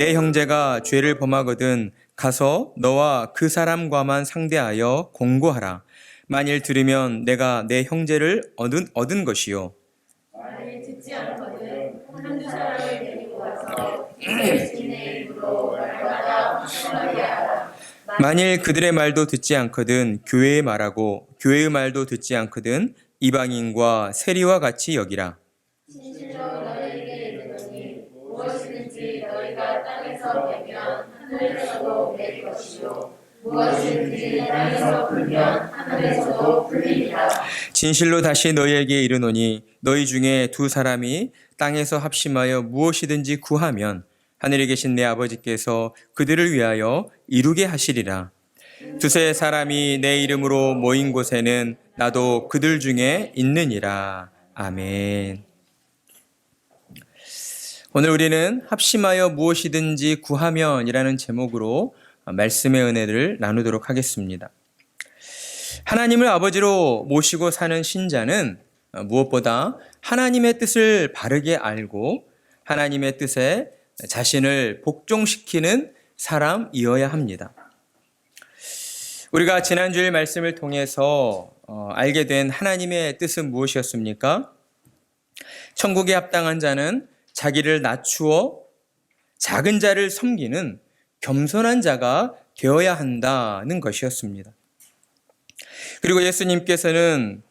내 형제가 죄를 범하거든 가서 너와 그 사람과만 상대하여 공고하라. 만일 들으면 내가 내 형제를 얻은 것이요. 만일 듣지 않거든 한두 사람을 데리고 와서 주님의 이름으로 날마다 확신하게 하라. 만일 그들의 말도 듣지 않거든 교회의 말하고 교회의 말도 듣지 않거든 이방인과 세리와 같이 여기라. 진실로 너희에게 이르노니 무엇이든지 너희가 땅에서 베면 하늘에서도 베릴 것이요 무엇이든지 땅에서 풀면 하늘에서도 풀리리라. 진실로 다시 너희에게 이르노니 너희 중에 두 사람이 땅에서 합심하여 무엇이든지 구하면 하늘에 계신 내 아버지께서 그들을 위하여 이루게 하시리라. 두세 사람이 내 이름으로 모인 곳에는 나도 그들 중에 있느니라. 아멘. 오늘 우리는 합심하여 무엇이든지 구하면이라는 제목으로 말씀의 은혜를 나누도록 하겠습니다. 하나님을 아버지로 모시고 사는 신자는 무엇보다 하나님의 뜻을 바르게 알고 하나님의 뜻에 자신을 복종시키는 사람이어야 합니다. 우리가 지난주일 말씀을 통해서 알게 된 하나님의 뜻은 무엇이었습니까? 천국에 합당한 자는 자기를 낮추어 작은 자를 섬기는 겸손한 자가 되어야 한다는 것이었습니다. 그리고 예수님께서는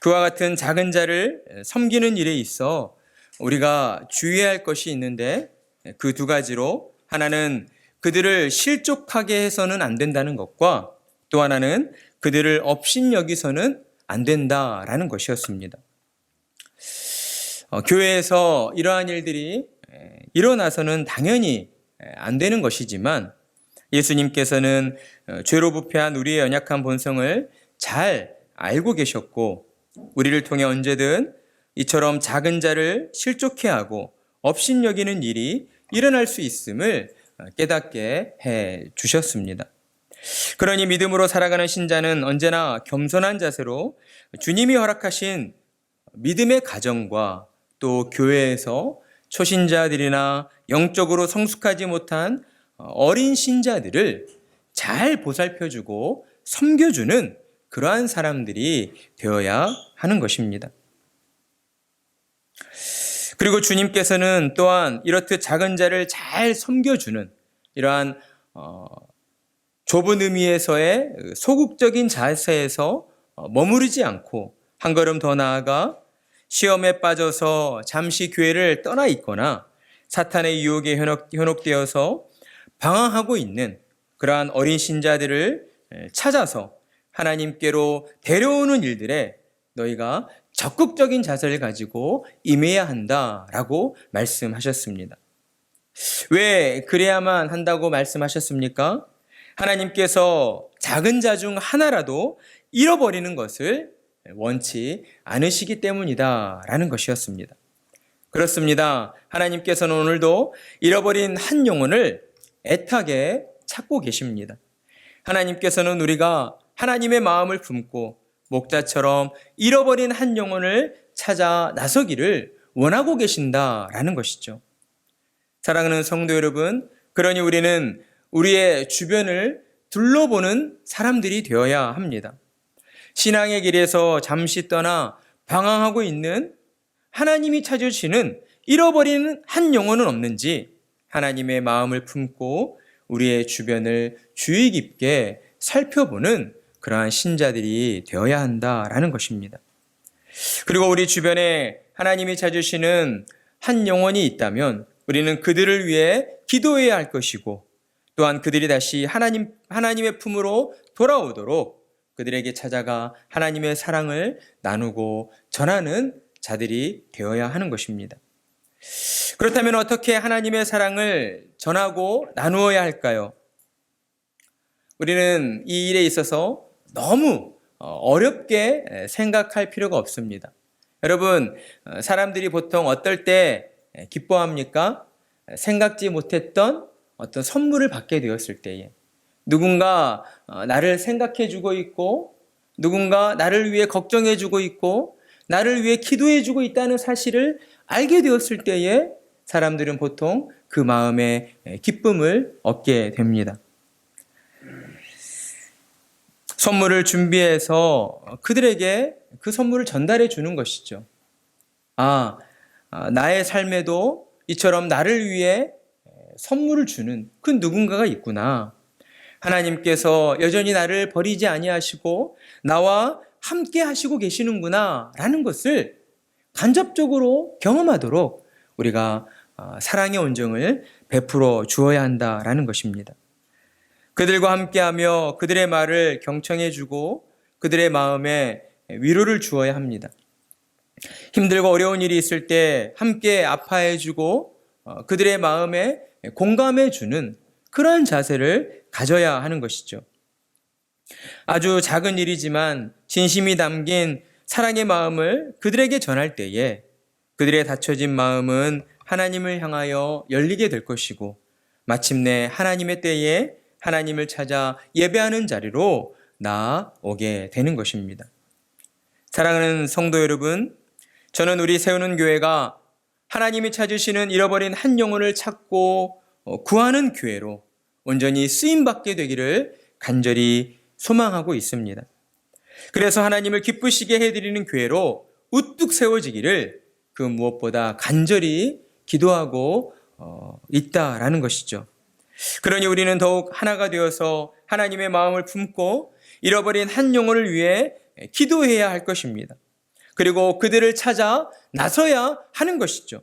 그와 같은 작은 자를 섬기는 일에 있어 우리가 주의해야 할 것이 있는데 그 두 가지로 하나는 그들을 실족하게 해서는 안 된다는 것과 또 하나는 그들을 업신여기서는 안 된다라는 것이었습니다. 교회에서 이러한 일들이 일어나서는 당연히 안 되는 것이지만 예수님께서는 죄로 부패한 우리의 연약한 본성을 잘 알고 계셨고 우리를 통해 언제든 이처럼 작은 자를 실족해 하고 업신여기는 일이 일어날 수 있음을 깨닫게 해 주셨습니다. 그러니 믿음으로 살아가는 신자는 언제나 겸손한 자세로 주님이 허락하신 믿음의 가정과 또 교회에서 초신자들이나 영적으로 성숙하지 못한 어린 신자들을 잘 보살펴주고 섬겨주는 그러한 사람들이 되어야 하는 것입니다. 그리고 주님께서는 또한 이렇듯 작은 자를 잘 섬겨주는 이러한 좁은 의미에서의 소극적인 자세에서 머무르지 않고 한 걸음 더 나아가 시험에 빠져서 잠시 교회를 떠나 있거나 사탄의 유혹에 현혹되어서 방황하고 있는 그러한 어린 신자들을 찾아서 하나님께로 데려오는 일들에 너희가 적극적인 자세를 가지고 임해야 한다라고 말씀하셨습니다. 왜 그래야만 한다고 말씀하셨습니까? 하나님께서 작은 자 중 하나라도 잃어버리는 것을 원치 않으시기 때문이다라는 것이었습니다. 그렇습니다. 하나님께서는 오늘도 잃어버린 한 영혼을 애타게 찾고 계십니다. 하나님께서는 우리가 하나님의 마음을 품고 목자처럼 잃어버린 한 영혼을 찾아 나서기를 원하고 계신다라는 것이죠. 사랑하는 성도 여러분, 그러니 우리는 우리의 주변을 둘러보는 사람들이 되어야 합니다. 신앙의 길에서 잠시 떠나 방황하고 있는 하나님이 찾으시는 잃어버리는 한 영혼은 없는지 하나님의 마음을 품고 우리의 주변을 주의 깊게 살펴보는 그러한 신자들이 되어야 한다라는 것입니다. 그리고 우리 주변에 하나님이 찾으시는 한 영혼이 있다면 우리는 그들을 위해 기도해야 할 것이고 또한 그들이 다시 하나님의 품으로 돌아오도록 그들에게 찾아가 하나님의 사랑을 나누고 전하는 자들이 되어야 하는 것입니다. 그렇다면 어떻게 하나님의 사랑을 전하고 나누어야 할까요? 우리는 이 일에 있어서 너무 어렵게 생각할 필요가 없습니다. 여러분, 사람들이 보통 어떨 때 기뻐합니까? 생각지 못했던 어떤 선물을 받게 되었을 때에 누군가 나를 생각해주고 있고 누군가 나를 위해 걱정해주고 있고 나를 위해 기도해주고 있다는 사실을 알게 되었을 때에 사람들은 보통 그 마음에 기쁨을 얻게 됩니다. 선물을 준비해서 그들에게 그 선물을 전달해 주는 것이죠. 나의 삶에도 이처럼 나를 위해 선물을 주는 그 누군가가 있구나. 하나님께서 여전히 나를 버리지 아니하시고 나와 함께 하시고 계시는구나 라는 것을 간접적으로 경험하도록 우리가 사랑의 온정을 베풀어 주어야 한다라는 것입니다. 그들과 함께하며 그들의 말을 경청해주고 그들의 마음에 위로를 주어야 합니다. 힘들고 어려운 일이 있을 때 함께 아파해주고 그들의 마음에 공감해주는 그러한 자세를 가져야 하는 것이죠. 아주 작은 일이지만 진심이 담긴 사랑의 마음을 그들에게 전할 때에 그들의 닫혀진 마음은 하나님을 향하여 열리게 될 것이고 마침내 하나님의 때에 하나님을 찾아 예배하는 자리로 나아오게 되는 것입니다. 사랑하는 성도 여러분, 저는 우리 세우는 교회가 하나님이 찾으시는 잃어버린 한 영혼을 찾고 구하는 교회로 온전히 쓰임받게 되기를 간절히 소망하고 있습니다. 그래서 하나님을 기쁘시게 해드리는 교회로 우뚝 세워지기를 그 무엇보다 간절히 기도하고 있다라는 것이죠. 그러니 우리는 더욱 하나가 되어서 하나님의 마음을 품고 잃어버린 한 영혼을 위해 기도해야 할 것입니다. 그리고 그들을 찾아 나서야 하는 것이죠.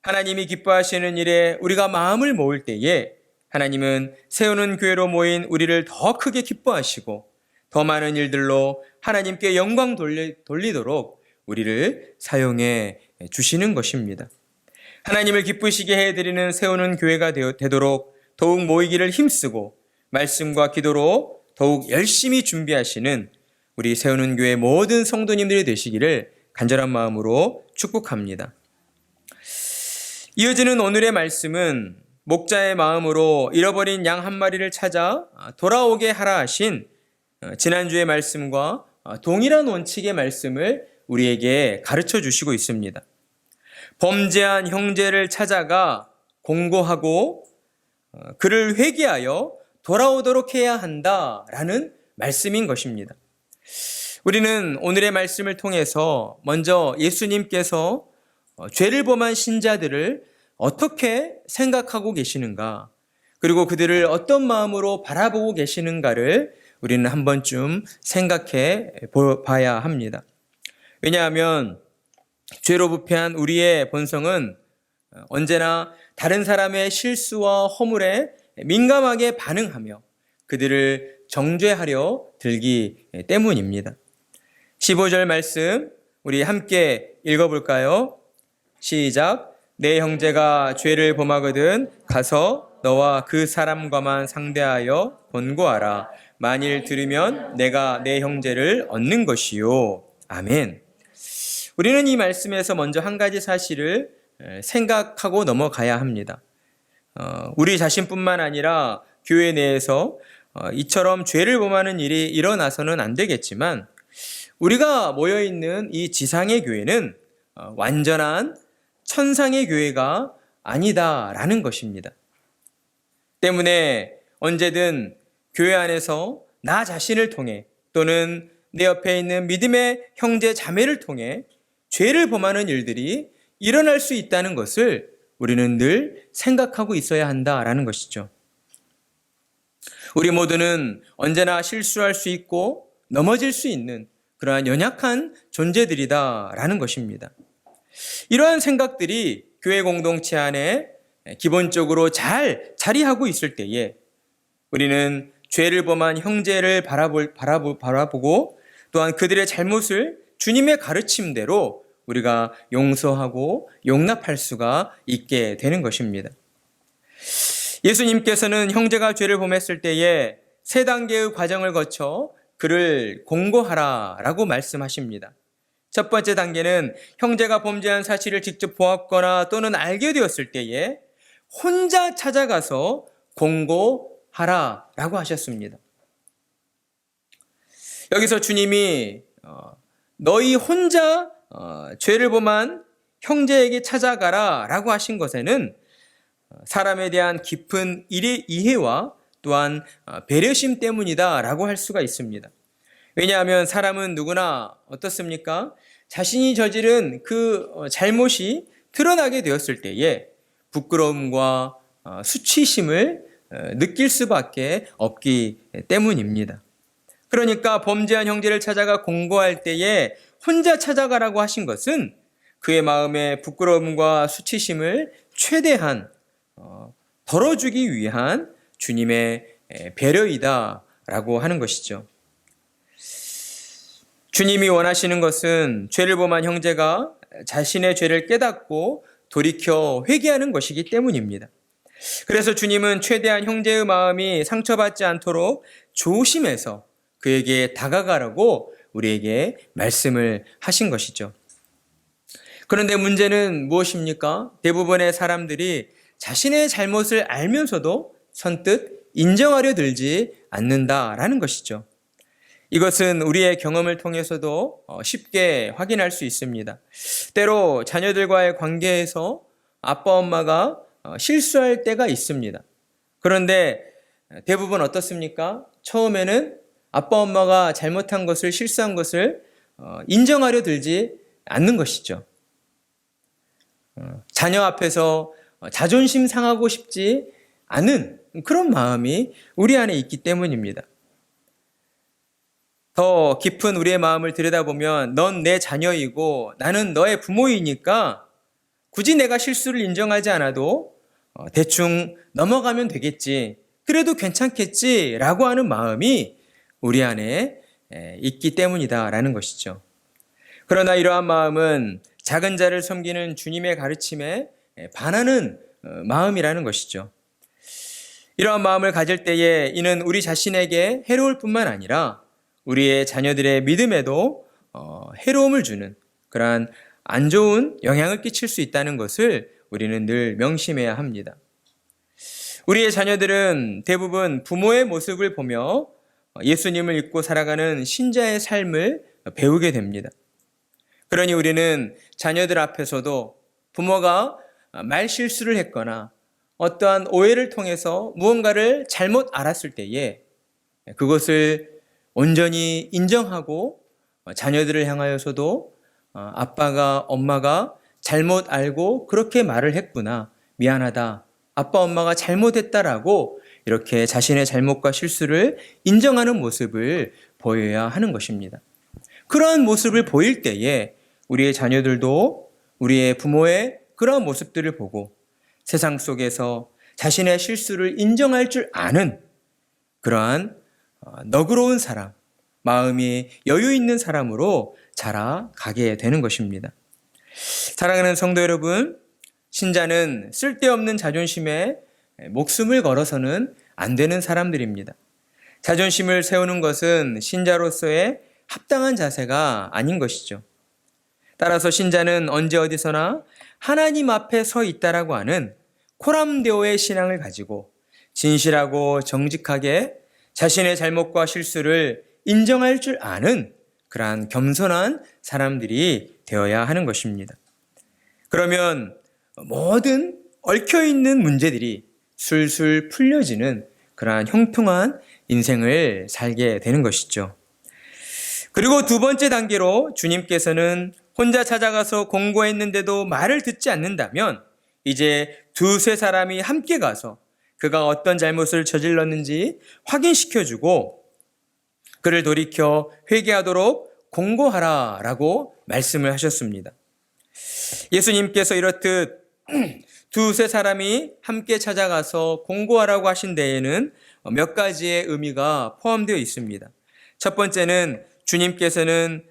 하나님이 기뻐하시는 일에 우리가 마음을 모을 때에 하나님은 세우는 교회로 모인 우리를 더 크게 기뻐하시고 더 많은 일들로 하나님께 영광 돌리도록 우리를 사용해 주시는 것입니다. 하나님을 기쁘시게 해드리는 세우는 교회가 되도록 더욱 모이기를 힘쓰고 말씀과 기도로 더욱 열심히 준비하시는 우리 세우는 교회 모든 성도님들이 되시기를 간절한 마음으로 축복합니다. 이어지는 오늘의 말씀은 목자의 마음으로 잃어버린 양 한 마리를 찾아 돌아오게 하라 하신 지난주의 말씀과 동일한 원칙의 말씀을 우리에게 가르쳐 주시고 있습니다. 범죄한 형제를 찾아가 공고하고 그를 회개하여 돌아오도록 해야 한다라는 말씀인 것입니다. 우리는 오늘의 말씀을 통해서 먼저 예수님께서 죄를 범한 신자들을 어떻게 생각하고 계시는가, 그리고 그들을 어떤 마음으로 바라보고 계시는가를 우리는 한 번쯤 생각해 봐야 합니다. 왜냐하면 죄로 부패한 우리의 본성은 언제나 다른 사람의 실수와 허물에 민감하게 반응하며 그들을 정죄하려 들기 때문입니다. 15절 말씀 우리 함께 읽어볼까요? 시작. 내 형제가 죄를 범하거든 가서 너와 그 사람과만 상대하여 권고하라. 만일 들으면 내가 내 형제를 얻는 것이요. 아멘. 우리는 이 말씀에서 먼저 한 가지 사실을 생각하고 넘어가야 합니다. 우리 자신뿐만 아니라 교회 내에서 이처럼 죄를 범하는 일이 일어나서는 안 되겠지만 우리가 모여있는 이 지상의 교회는 완전한 천상의 교회가 아니다라는 것입니다. 때문에 언제든 교회 안에서 나 자신을 통해 또는 내 옆에 있는 믿음의 형제 자매를 통해 죄를 범하는 일들이 일어날 수 있다는 것을 우리는 늘 생각하고 있어야 한다라는 것이죠. 우리 모두는 언제나 실수할 수 있고 넘어질 수 있는 그러한 연약한 존재들이다라는 것입니다. 이러한 생각들이 교회 공동체 안에 기본적으로 잘 자리하고 있을 때에 우리는 죄를 범한 형제를 바라보고 또한 그들의 잘못을 주님의 가르침대로 우리가 용서하고 용납할 수가 있게 되는 것입니다. 예수님께서는 형제가 죄를 범했을 때에 세 단계의 과정을 거쳐 그를 공고하라라고 말씀하십니다. 첫 번째 단계는 형제가 범죄한 사실을 직접 보았거나 또는 알게 되었을 때에 혼자 찾아가서 공고하라라고 하셨습니다. 여기서 주님이 너희 혼자 죄를 범한 형제에게 찾아가라 라고 하신 것에는 사람에 대한 깊은 이해와 또한 배려심 때문이다 라고 할 수가 있습니다. 왜냐하면 사람은 누구나 어떻습니까? 자신이 저지른 그 잘못이 드러나게 되었을 때에 부끄러움과 수치심을 느낄 수밖에 없기 때문입니다. 그러니까 범죄한 형제를 찾아가 공고할 때에 혼자 찾아가라고 하신 것은 그의 마음의 부끄러움과 수치심을 최대한 덜어주기 위한 주님의 배려이다라고 하는 것이죠. 주님이 원하시는 것은 죄를 범한 형제가 자신의 죄를 깨닫고 돌이켜 회개하는 것이기 때문입니다. 그래서 주님은 최대한 형제의 마음이 상처받지 않도록 조심해서 그에게 다가가라고 우리에게 말씀을 하신 것이죠. 그런데 문제는 무엇입니까? 대부분의 사람들이 자신의 잘못을 알면서도 선뜻 인정하려 들지 않는다라는 것이죠. 이것은 우리의 경험을 통해서도 쉽게 확인할 수 있습니다. 때로 자녀들과의 관계에서 아빠, 엄마가 실수할 때가 있습니다. 그런데 대부분 어떻습니까? 처음에는 아빠, 엄마가 잘못한 것을, 실수한 것을 인정하려 들지 않는 것이죠. 자녀 앞에서 자존심 상하고 싶지 않은 그런 마음이 우리 안에 있기 때문입니다. 더 깊은 우리의 마음을 들여다보면 넌 내 자녀이고 나는 너의 부모이니까 굳이 내가 실수를 인정하지 않아도 대충 넘어가면 되겠지. 그래도 괜찮겠지 라고 하는 마음이 우리 안에 있기 때문이다라는 것이죠. 그러나 이러한 마음은 작은 자를 섬기는 주님의 가르침에 반하는 마음이라는 것이죠. 이러한 마음을 가질 때에 이는 우리 자신에게 해로울 뿐만 아니라 우리의 자녀들의 믿음에도 해로움을 주는 그러한 안 좋은 영향을 끼칠 수 있다는 것을 우리는 늘 명심해야 합니다. 우리의 자녀들은 대부분 부모의 모습을 보며 예수님을 믿고 살아가는 신자의 삶을 배우게 됩니다. 그러니 우리는 자녀들 앞에서도 부모가 말실수를 했거나 어떠한 오해를 통해서 무언가를 잘못 알았을 때에 그것을 온전히 인정하고 자녀들을 향하여서도 아빠가, 엄마가 잘못 알고 그렇게 말을 했구나. 미안하다. 아빠, 엄마가 잘못했다라고 이렇게 자신의 잘못과 실수를 인정하는 모습을 보여야 하는 것입니다. 그러한 모습을 보일 때에 우리의 자녀들도 우리의 부모의 그러한 모습들을 보고 세상 속에서 자신의 실수를 인정할 줄 아는 그러한 너그러운 사람, 마음이 여유 있는 사람으로 자라가게 되는 것입니다. 사랑하는 성도 여러분, 신자는 쓸데없는 자존심에 목숨을 걸어서는 안 되는 사람들입니다. 자존심을 세우는 것은 신자로서의 합당한 자세가 아닌 것이죠. 따라서 신자는 언제 어디서나 하나님 앞에 서 있다라고 하는 코람데오의 신앙을 가지고 진실하고 정직하게 자신의 잘못과 실수를 인정할 줄 아는 그러한 겸손한 사람들이 되어야 하는 것입니다. 그러면 모든 얽혀있는 문제들이 술술 풀려지는 그러한 형통한 인생을 살게 되는 것이죠. 그리고 두 번째 단계로 주님께서는 혼자 찾아가서 공고했는데도 말을 듣지 않는다면 이제 두세 사람이 함께 가서 그가 어떤 잘못을 저질렀는지 확인시켜주고 그를 돌이켜 회개하도록 공고하라라고 말씀을 하셨습니다. 예수님께서 이렇듯 두세 사람이 함께 찾아가서 공고하라고 하신 데에는 몇 가지의 의미가 포함되어 있습니다. 첫 번째는 주님께서는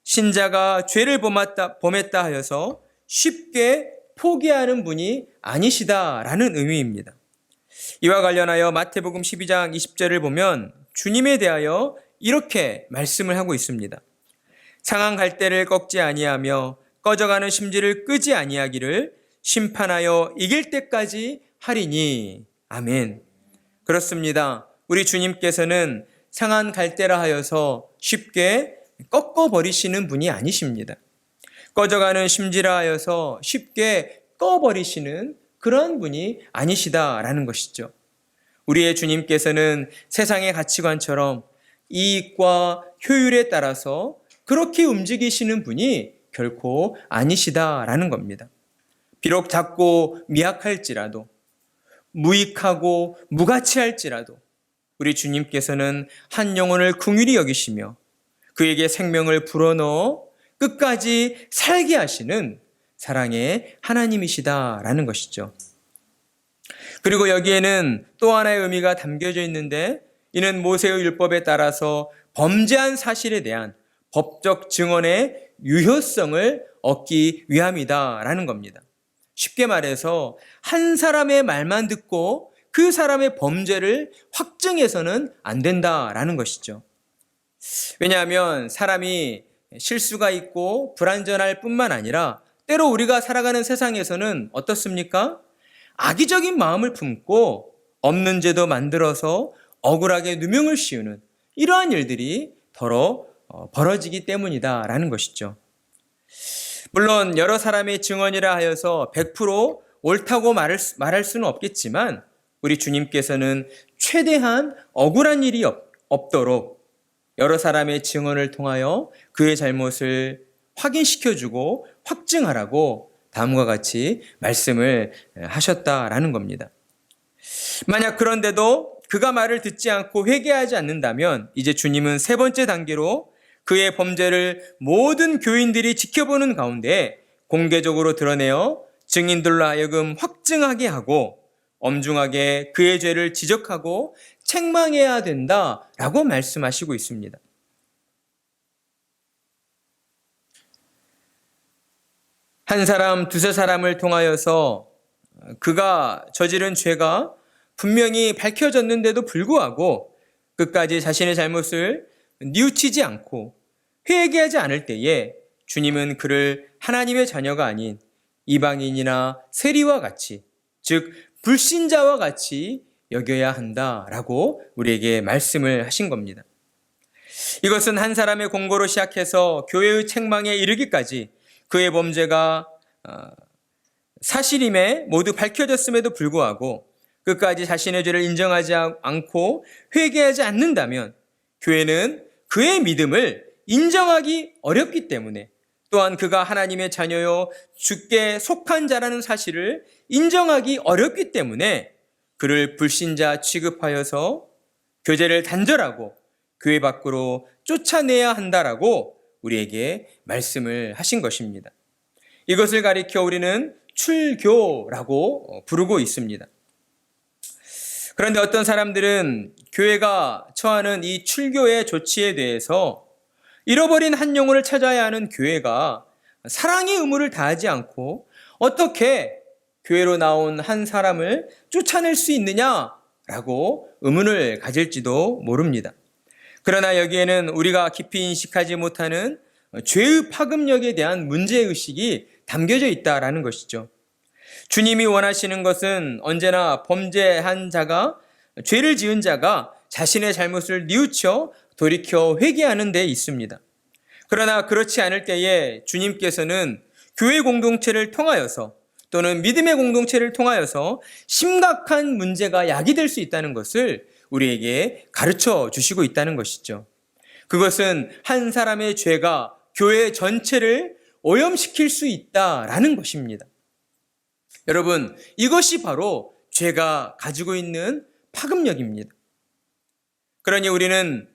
신자가 죄를 범했다 하여서 쉽게 포기하는 분이 아니시다라는 의미입니다. 이와 관련하여 마태복음 12장 20절을 보면 주님에 대하여 이렇게 말씀을 하고 있습니다. 상한 갈대를 꺾지 아니하며 꺼져가는 심지를 끄지 아니하기를 심판하여 이길 때까지 하리니. 아멘. 그렇습니다. 우리 주님께서는 상한 갈대라 하여서 쉽게 꺾어버리시는 분이 아니십니다. 꺼져가는 심지라 하여서 쉽게 꺼버리시는 그런 분이 아니시다라는 것이죠. 우리의 주님께서는 세상의 가치관처럼 이익과 효율에 따라서 그렇게 움직이시는 분이 결코 아니시다라는 겁니다. 비록 작고 미약할지라도, 무익하고 무가치할지라도 우리 주님께서는 한 영혼을 긍휼히 여기시며 그에게 생명을 불어넣어 끝까지 살게 하시는 사랑의 하나님이시다라는 것이죠. 그리고 여기에는 또 하나의 의미가 담겨져 있는데, 이는 모세의 율법에 따라서 범죄한 사실에 대한 법적 증언의 유효성을 얻기 위함이다라는 겁니다. 쉽게 말해서 한 사람의 말만 듣고 그 사람의 범죄를 확증해서는 안 된다라는 것이죠. 왜냐하면 사람이 실수가 있고 불완전할 뿐만 아니라 때로 우리가 살아가는 세상에서는 어떻습니까? 악의적인 마음을 품고 없는 죄도 만들어서 억울하게 누명을 씌우는 이러한 일들이 더러 벌어지기 때문이다라는 것이죠. 물론 여러 사람의 증언이라 하여서 100% 옳다고 말할 수는 없겠지만 우리 주님께서는 최대한 억울한 일이 없도록 여러 사람의 증언을 통하여 그의 잘못을 확인시켜주고 확증하라고 다음과 같이 말씀을 하셨다라는 겁니다. 만약 그런데도 그가 말을 듣지 않고 회개하지 않는다면 이제 주님은 세 번째 단계로 그의 범죄를 모든 교인들이 지켜보는 가운데 공개적으로 드러내어 증인들로 하여금 확증하게 하고 엄중하게 그의 죄를 지적하고 책망해야 된다라고 말씀하시고 있습니다. 한 사람, 두세 사람을 통하여서 그가 저지른 죄가 분명히 밝혀졌는데도 불구하고 끝까지 자신의 잘못을 뉘우치지 않고 회개하지 않을 때에 주님은 그를 하나님의 자녀가 아닌 이방인이나 세리와 같이, 즉 불신자와 같이 여겨야 한다라고 우리에게 말씀을 하신 겁니다. 이것은 한 사람의 공고로 시작해서 교회의 책망에 이르기까지 그의 범죄가 사실임에 모두 밝혀졌음에도 불구하고 끝까지 자신의 죄를 인정하지 않고 회개하지 않는다면 교회는 그의 믿음을 인정하기 어렵기 때문에, 또한 그가 하나님의 자녀요 주께 속한 자라는 사실을 인정하기 어렵기 때문에 그를 불신자 취급하여서 교제를 단절하고 교회 밖으로 쫓아내야 한다라고 우리에게 말씀을 하신 것입니다. 이것을 가리켜 우리는 출교라고 부르고 있습니다. 그런데 어떤 사람들은 교회가 처하는 이 출교의 조치에 대해서 잃어버린 한 영혼을 찾아야 하는 교회가 사랑의 의무를 다하지 않고 어떻게 교회로 나온 한 사람을 쫓아낼 수 있느냐라고 의문을 가질지도 모릅니다. 그러나 여기에는 우리가 깊이 인식하지 못하는 죄의 파급력에 대한 문제의식이 담겨져 있다라는 것이죠. 주님이 원하시는 것은 언제나 범죄한 자가, 죄를 지은 자가 자신의 잘못을 뉘우쳐 돌이켜 회개하는 데 있습니다. 그러나 그렇지 않을 때에 주님께서는 교회 공동체를 통하여서 또는 믿음의 공동체를 통하여서 심각한 문제가 야기될 수 있다는 것을 우리에게 가르쳐 주시고 있다는 것이죠. 그것은 한 사람의 죄가 교회 전체를 오염시킬 수 있다라는 것입니다. 여러분, 이것이 바로 죄가 가지고 있는 파급력입니다. 그러니 우리는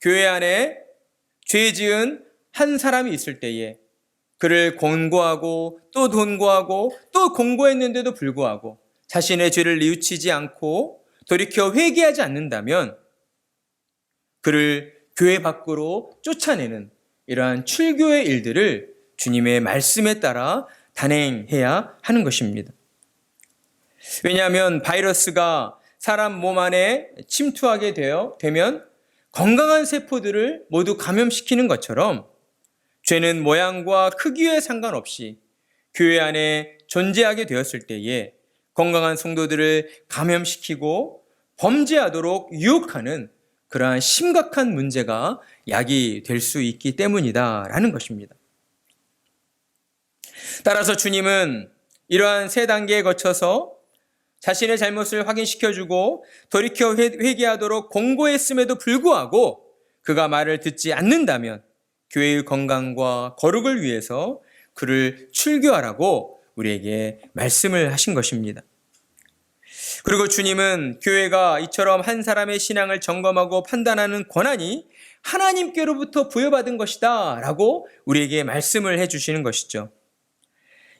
교회 안에 죄 지은 한 사람이 있을 때에 그를 권고하고 또 권고하고 또 권고했는데도 불구하고 자신의 죄를 뉘우치지 않고 돌이켜 회개하지 않는다면 그를 교회 밖으로 쫓아내는 이러한 출교의 일들을 주님의 말씀에 따라 단행해야 하는 것입니다. 왜냐하면 바이러스가 사람 몸 안에 침투하게 되면 건강한 세포들을 모두 감염시키는 것처럼 죄는 모양과 크기에 상관없이 교회 안에 존재하게 되었을 때에 건강한 성도들을 감염시키고 범죄하도록 유혹하는 그러한 심각한 문제가 야기될 수 있기 때문이다라는 것입니다. 따라서 주님은 이러한 세 단계에 거쳐서 자신의 잘못을 확인시켜주고 돌이켜 회개하도록 공고했음에도 불구하고 그가 말을 듣지 않는다면 교회의 건강과 거룩을 위해서 그를 출교하라고 우리에게 말씀을 하신 것입니다. 그리고 주님은 교회가 이처럼 한 사람의 신앙을 점검하고 판단하는 권한이 하나님께로부터 부여받은 것이다 라고 우리에게 말씀을 해주시는 것이죠.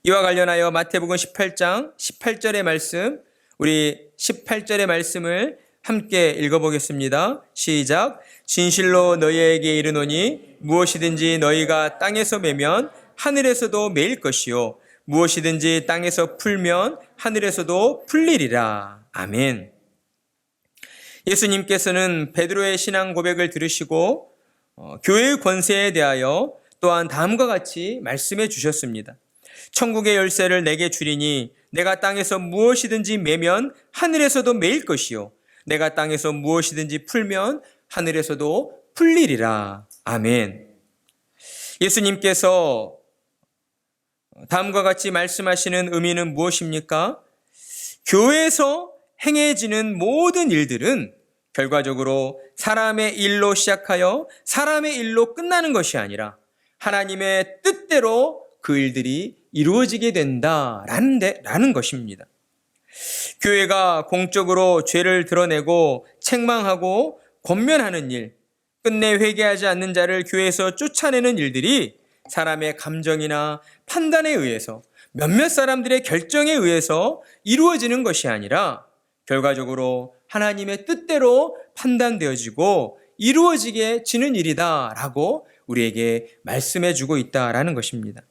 이와 관련하여 마태복음 18장 18절의 말씀, 우리 18절의 말씀을 함께 읽어보겠습니다. 시작. 진실로 너희에게 이르노니 무엇이든지 너희가 땅에서 매면 하늘에서도 매일 것이요 무엇이든지 땅에서 풀면 하늘에서도 풀리리라. 아멘. 예수님께서는 베드로의 신앙 고백을 들으시고 교회의 권세에 대하여 또한 다음과 같이 말씀해 주셨습니다. 천국의 열쇠를 내게 주리니 내가 땅에서 무엇이든지 매면 하늘에서도 매일 것이요 내가 땅에서 무엇이든지 풀면 하늘에서도 풀리리라. 아멘. 예수님께서 다음과 같이 말씀하시는 의미는 무엇입니까? 교회에서 행해지는 모든 일들은 결과적으로 사람의 일로 시작하여 사람의 일로 끝나는 것이 아니라 하나님의 뜻대로 그 일들이 이루어지게 된다라는 것입니다. 교회가 공적으로 죄를 드러내고 책망하고 권면하는 일, 끝내 회개하지 않는 자를 교회에서 쫓아내는 일들이 사람의 감정이나 판단에 의해서 몇몇 사람들의 결정에 의해서 이루어지는 것이 아니라 결과적으로 하나님의 뜻대로 판단되어지고 이루어지게 지는 일이다라고 우리에게 말씀해 주고 있다라는 것입니다.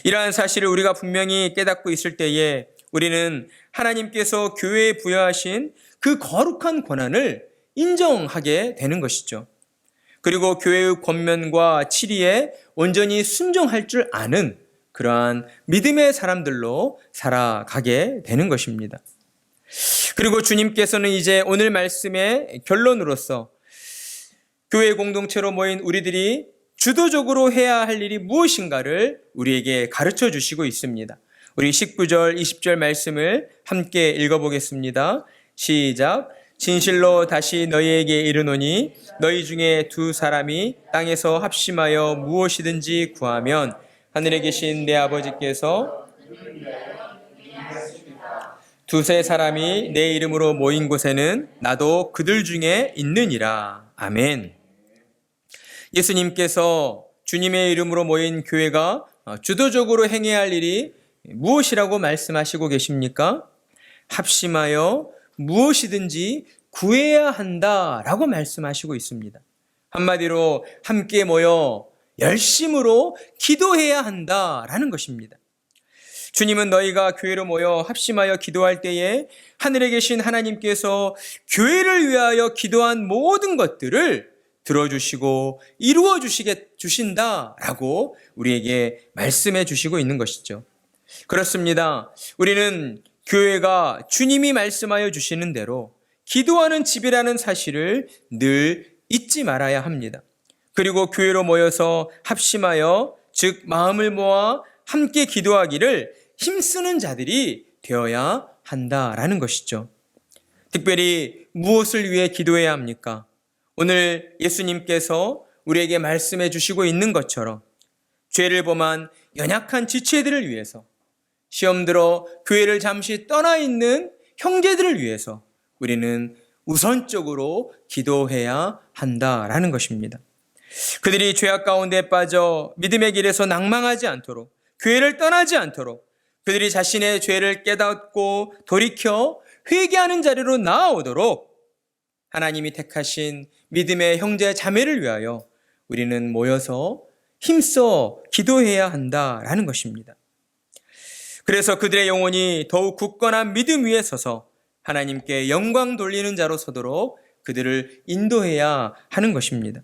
이러한 사실을 우리가 분명히 깨닫고 있을 때에 우리는 하나님께서 교회에 부여하신 그 거룩한 권한을 인정하게 되는 것이죠. 그리고 교회의 권면과 치리에 온전히 순종할 줄 아는 그러한 믿음의 사람들로 살아가게 되는 것입니다. 그리고 주님께서는 이제 오늘 말씀의 결론으로서 교회 공동체로 모인 우리들이 주도적으로 해야 할 일이 무엇인가를 우리에게 가르쳐 주시고 있습니다. 우리 19절, 20절 말씀을 함께 읽어보겠습니다. 시작. 진실로 다시 너희에게 이르노니 너희 중에 두 사람이 땅에서 합심하여 무엇이든지 구하면 하늘에 계신 내 아버지께서 두세 사람이 내 이름으로 모인 곳에는 나도 그들 중에 있느니라. 아멘. 예수님께서 주님의 이름으로 모인 교회가 주도적으로 행해야 할 일이 무엇이라고 말씀하시고 계십니까? 합심하여 무엇이든지 구해야 한다라고 말씀하시고 있습니다. 한마디로 함께 모여 열심으로 기도해야 한다라는 것입니다. 주님은 너희가 교회로 모여 합심하여 기도할 때에 하늘에 계신 하나님께서 교회를 위하여 기도한 모든 것들을 들어주시고 이루어 주신다라고 우리에게 말씀해 주시고 있는 것이죠. 그렇습니다. 우리는 교회가 주님이 말씀하여 주시는 대로 기도하는 집이라는 사실을 늘 잊지 말아야 합니다. 그리고 교회로 모여서 합심하여 즉 마음을 모아 함께 기도하기를 힘쓰는 자들이 되어야 한다라는 것이죠. 특별히 무엇을 위해 기도해야 합니까? 오늘 예수님께서 우리에게 말씀해 주시고 있는 것처럼 죄를 범한 연약한 지체들을 위해서, 시험 들어 교회를 잠시 떠나 있는 형제들을 위해서 우리는 우선적으로 기도해야 한다라는 것입니다. 그들이 죄악 가운데 빠져 믿음의 길에서 낭망하지 않도록, 교회를 떠나지 않도록, 그들이 자신의 죄를 깨닫고 돌이켜 회개하는 자리로 나아오도록 하나님이 택하신 믿음의 형제 자매를 위하여 우리는 모여서 힘써 기도해야 한다라는 것입니다. 그래서 그들의 영혼이 더욱 굳건한 믿음 위에 서서 하나님께 영광 돌리는 자로 서도록 그들을 인도해야 하는 것입니다.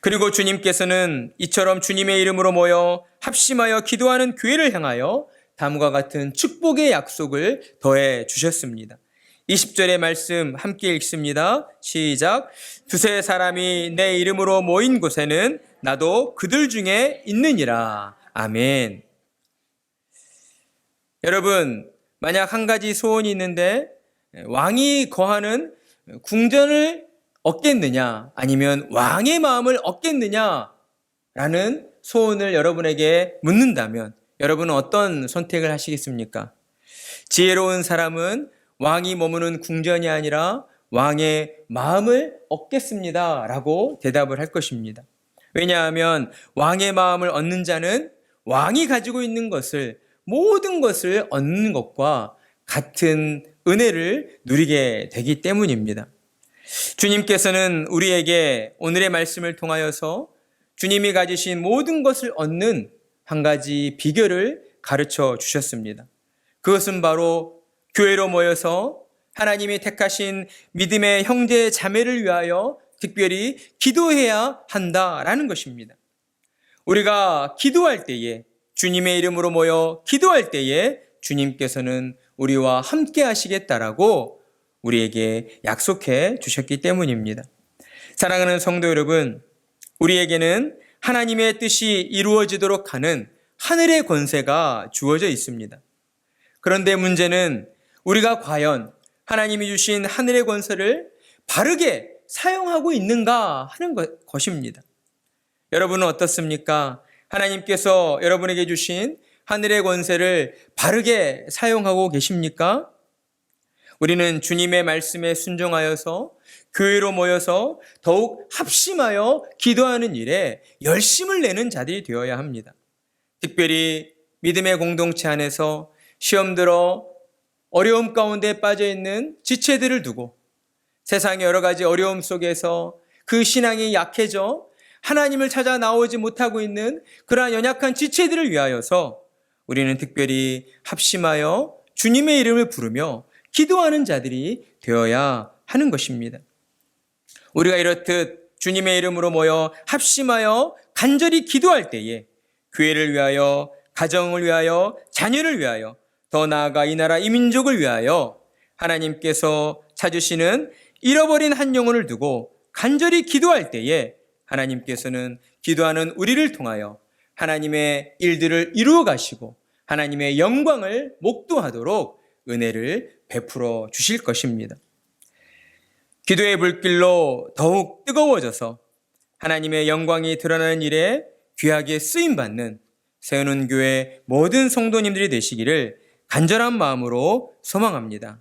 그리고 주님께서는 이처럼 주님의 이름으로 모여 합심하여 기도하는 교회를 향하여 다음과 같은 축복의 약속을 더해 주셨습니다. 20절의 말씀 함께 읽습니다. 시작. 두세 사람이 내 이름으로 모인 곳에는 나도 그들 중에 있느니라. 아멘. 여러분, 만약 한 가지 소원이 있는데 왕이 거하는 궁전을 얻겠느냐 아니면 왕의 마음을 얻겠느냐 라는 소원을 여러분에게 묻는다면 여러분은 어떤 선택을 하시겠습니까? 지혜로운 사람은 왕이 머무는 궁전이 아니라 왕의 마음을 얻겠습니다 라고 대답을 할 것입니다. 왜냐하면 왕의 마음을 얻는 자는 왕이 가지고 있는 것을, 모든 것을 얻는 것과 같은 은혜를 누리게 되기 때문입니다. 주님께서는 우리에게 오늘의 말씀을 통하여서 주님이 가지신 모든 것을 얻는 한 가지 비결을 가르쳐 주셨습니다. 그것은 바로 교회로 모여서 하나님이 택하신 믿음의 형제 자매를 위하여 특별히 기도해야 한다라는 것입니다. 우리가 기도할 때에, 주님의 이름으로 모여 기도할 때에 주님께서는 우리와 함께 하시겠다라고 우리에게 약속해 주셨기 때문입니다. 사랑하는 성도 여러분, 우리에게는 하나님의 뜻이 이루어지도록 하는 하늘의 권세가 주어져 있습니다. 그런데 문제는 우리가 과연 하나님이 주신 하늘의 권세를 바르게 사용하고 있는가 하는 것입니다. 여러분은 어떻습니까? 하나님께서 여러분에게 주신 하늘의 권세를 바르게 사용하고 계십니까? 우리는 주님의 말씀에 순종하여서 교회로 모여서 더욱 합심하여 기도하는 일에 열심을 내는 자들이 되어야 합니다. 특별히 믿음의 공동체 안에서 시험 들어 어려움 가운데 빠져 있는 지체들을 두고 세상의 여러 가지 어려움 속에서 그 신앙이 약해져 하나님을 찾아 나오지 못하고 있는 그러한 연약한 지체들을 위하여서 우리는 특별히 합심하여 주님의 이름을 부르며 기도하는 자들이 되어야 하는 것입니다. 우리가 이렇듯 주님의 이름으로 모여 합심하여 간절히 기도할 때에 교회를 위하여, 가정을 위하여, 자녀를 위하여, 더 나아가 이 나라 이 민족을 위하여 하나님께서 찾으시는 잃어버린 한 영혼을 두고 간절히 기도할 때에 하나님께서는 기도하는 우리를 통하여 하나님의 일들을 이루어 가시고 하나님의 영광을 목도하도록 은혜를 베풀어 주실 것입니다. 기도의 불길로 더욱 뜨거워져서 하나님의 영광이 드러나는 일에 귀하게 쓰임받는 세우는 교회 모든 성도님들이 되시기를 간절한 마음으로 소망합니다.